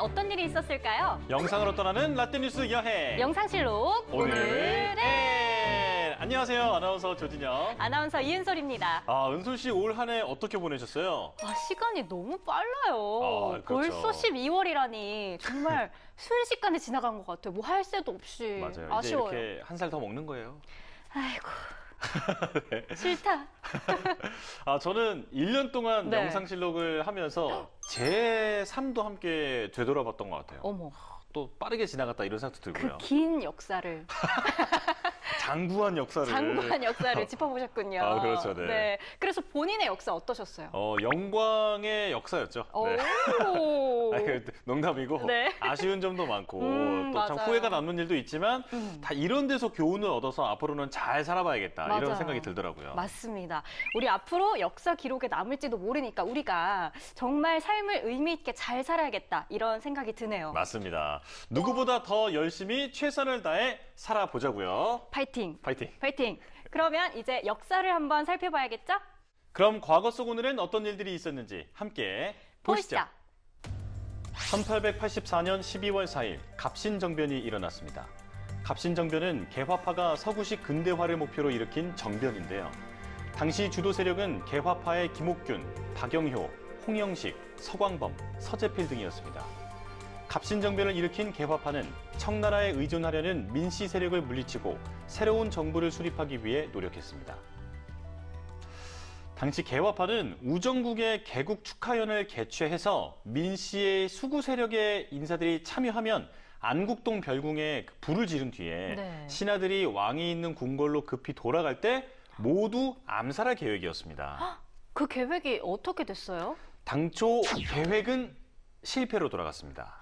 어떤 일이 있었을까요? 영상으로 떠나는 라떼뉴스 여행. 영상실록 오늘은 안녕하세요. 아나운서 조진영. 아나운서 이은솔입니다. 은솔 씨 올 한 해 어떻게 보내셨어요? 시간이 너무 빨라요. 그렇죠. 벌써 12월이라니 정말 순식간에 지나간 것 같아요. 뭐 할 새도 없이. 맞아요. 아쉬워요. 이제 이렇게 한 살 더 먹는 거예요. 아이고. 네. 싫다. 저는 1년 동안 네. 영상실록을 하면서 제 삶도 함께 되돌아봤던 것 같아요. 어머. 또 빠르게 지나갔다 이런 생각도 그 들고요. 긴 역사를. 장구한 역사를. 장구한 역사를 짚어보셨군요. 그렇죠. 네. 그래서 본인의 역사 어떠셨어요? 영광의 역사였죠. 네. 오. 농담이고 네. 아쉬운 점도 많고 또 참 맞아요. 후회가 남는 일도 있지만 다 이런 데서 교훈을 얻어서 앞으로는 잘 살아봐야겠다 맞아요. 이런 생각이 들더라고요. 맞습니다. 우리 앞으로 역사 기록에 남을지도 모르니까 우리가 정말 삶을 의미 있게 잘 살아야겠다 이런 생각이 드네요. 맞습니다. 누구보다 더 열심히 최선을 다해 살아보자고요. 파이팅! 파이팅! 파이팅! 그러면 이제 역사를 한번 살펴봐야겠죠? 그럼 과거 속 오늘은 어떤 일들이 있었는지 함께 보시죠. 1884년 12월 4일 갑신정변이 일어났습니다. 갑신정변은 개화파가 서구식 근대화를 목표로 일으킨 정변인데요. 당시 주도 세력은 개화파의 김옥균, 박영효, 홍영식, 서광범, 서재필 등이었습니다. 갑신정변을 일으킨 개화파는 청나라에 의존하려는 민씨 세력을 물리치고 새로운 정부를 수립하기 위해 노력했습니다. 당시 개화파는 우정국의 개국 축하연을 개최해서 민씨의 수구 세력의 인사들이 참여하면 안국동 별궁에 불을 지른 뒤에 네. 신하들이 왕이 있는 궁궐로 급히 돌아갈 때 모두 암살할 계획이었습니다. 그 계획이 어떻게 됐어요? 당초 계획은 실패로 돌아갔습니다.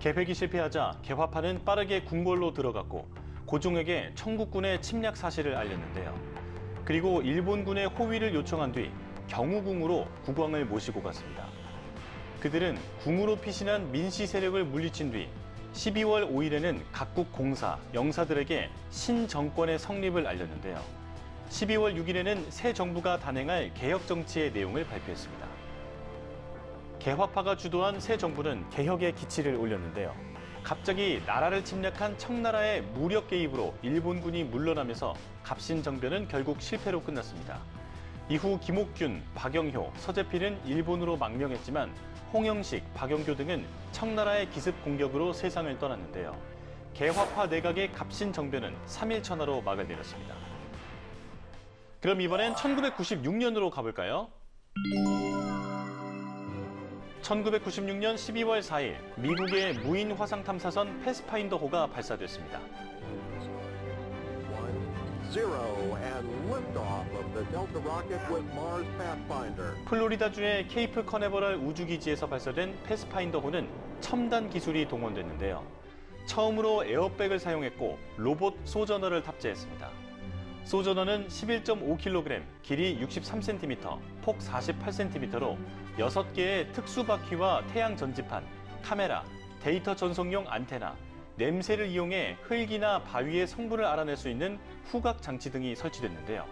계획이 실패하자 개화파는 빠르게 궁궐로 들어갔고 고종에게 청국군의 침략 사실을 알렸는데요. 그리고 일본군의 호위를 요청한 뒤 경우궁으로 국왕을 모시고 갔습니다. 그들은 궁으로 피신한 민씨 세력을 물리친 뒤 12월 5일에는 각국 공사, 영사들에게 신정권의 성립을 알렸는데요. 12월 6일에는 새 정부가 단행할 개혁 정치의 내용을 발표했습니다. 개화파가 주도한 새 정부는 개혁의 기치를 올렸는데요. 갑자기 나라를 침략한 청나라의 무력 개입으로 일본군이 물러나면서 갑신정변은 결국 실패로 끝났습니다. 이후 김옥균, 박영효, 서재필은 일본으로 망명했지만 홍영식, 박영교 등은 청나라의 기습 공격으로 세상을 떠났는데요. 개화파 내각의 갑신정변은 3일 천하로 막을 내렸습니다. 그럼 이번엔 1996년으로 가볼까요? 1996년 12월 4일 미국의 무인 화상 탐사선 패스파인더호가 발사됐습니다. 플로리다주의 케이프 커네버럴 우주기지에서 발사된 패스파인더호는 첨단 기술이 동원됐는데요. 처음으로 에어백을 사용했고 로봇 소저너를 탑재했습니다. 소저너는 11.5kg, 길이 63cm, 폭 48cm로 6개의 특수 바퀴와 태양 전지판, 카메라, 데이터 전송용 안테나, 냄새를 이용해 흙이나 바위의 성분을 알아낼 수 있는 후각 장치 등이 설치됐는데요.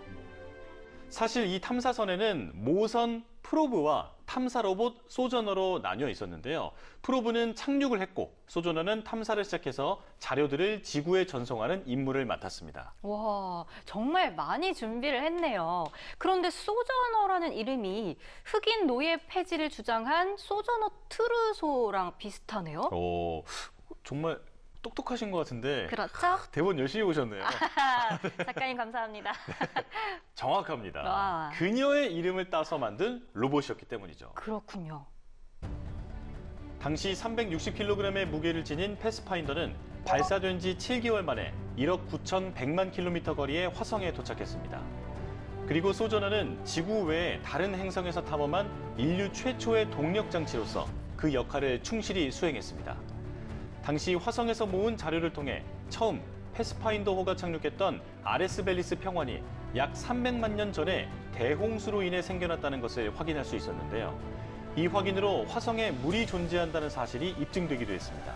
사실 이 탐사선에는 모선 프로브와 탐사 로봇 소저너로 나뉘어 있었는데요. 프로브는 착륙을 했고 소저너는 탐사를 시작해서 자료들을 지구에 전송하는 임무를 맡았습니다. 와, 정말 많이 준비를 했네요. 그런데 소저너라는 이름이 흑인 노예 폐지를 주장한 소저너 트루소랑 비슷하네요. 정말 똑똑하신 것 같은데. 그렇죠? 대본 열심히 보셨네요. 작가님 감사합니다. 정확합니다. 와. 그녀의 이름을 따서 만든 로봇이었기 때문이죠. 그렇군요. 당시 360kg의 무게를 지닌 패스파인더는 발사된 지 7개월 만에 1억 9,100만 킬로미터 거리의 화성에 도착했습니다. 그리고 소저너는 지구 외의 다른 행성에서 탐험한 인류 최초의 동력 장치로서 그 역할을 충실히 수행했습니다. 당시 화성에서 모은 자료를 통해 처음 패스파인더호가 착륙했던 아레스벨리스 평원이 약 300만 년 전에 대홍수로 인해 생겨났다는 것을 확인할 수 있었는데요. 이 확인으로 화성에 물이 존재한다는 사실이 입증되기도 했습니다.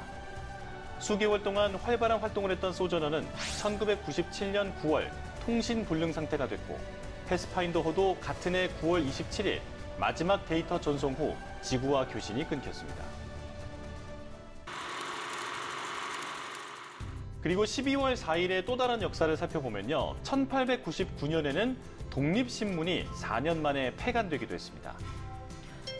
수개월 동안 활발한 활동을 했던 소저너는 1997년 9월 통신 불능 상태가 됐고 패스파인더호도 같은 해 9월 27일 마지막 데이터 전송 후 지구와 교신이 끊겼습니다. 그리고 12월 4일의 또 다른 역사를 살펴보면요. 1899년에는 독립신문이 4년 만에 폐간되기도 했습니다.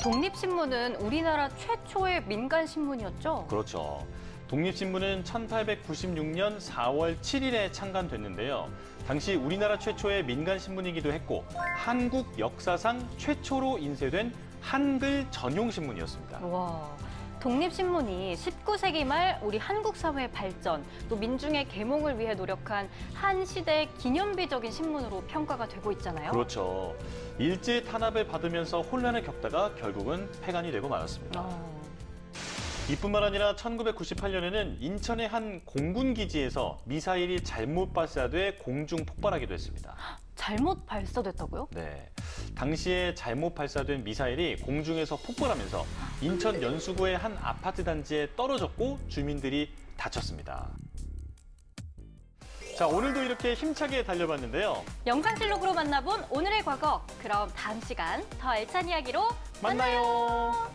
독립신문은 우리나라 최초의 민간신문이었죠? 그렇죠. 독립신문은 1896년 4월 7일에 창간됐는데요. 당시 우리나라 최초의 민간신문이기도 했고 한국 역사상 최초로 인쇄된 한글 전용신문이었습니다. 와, 독립신문이 19세기 말 우리 한국 사회의 발전, 또 민중의 계몽을 위해 노력한 한 시대의 기념비적인 신문으로 평가가 되고 있잖아요. 그렇죠. 일제 탄압을 받으면서 혼란을 겪다가 결국은 폐간이 되고 말았습니다. 이뿐만 아니라 1998년에는 인천의 한 공군 기지에서 미사일이 잘못 발사돼 공중 폭발하기도 했습니다. 잘못 발사됐다고요? 네. 당시에 잘못 발사된 미사일이 공중에서 폭발하면서 인천 연수구의 한 아파트 단지에 떨어졌고 주민들이 다쳤습니다. 자, 오늘도 이렇게 힘차게 달려봤는데요. 영상실록으로 만나본 오늘의 과거, 그럼 다음 시간 더 알찬 이야기로 만나요.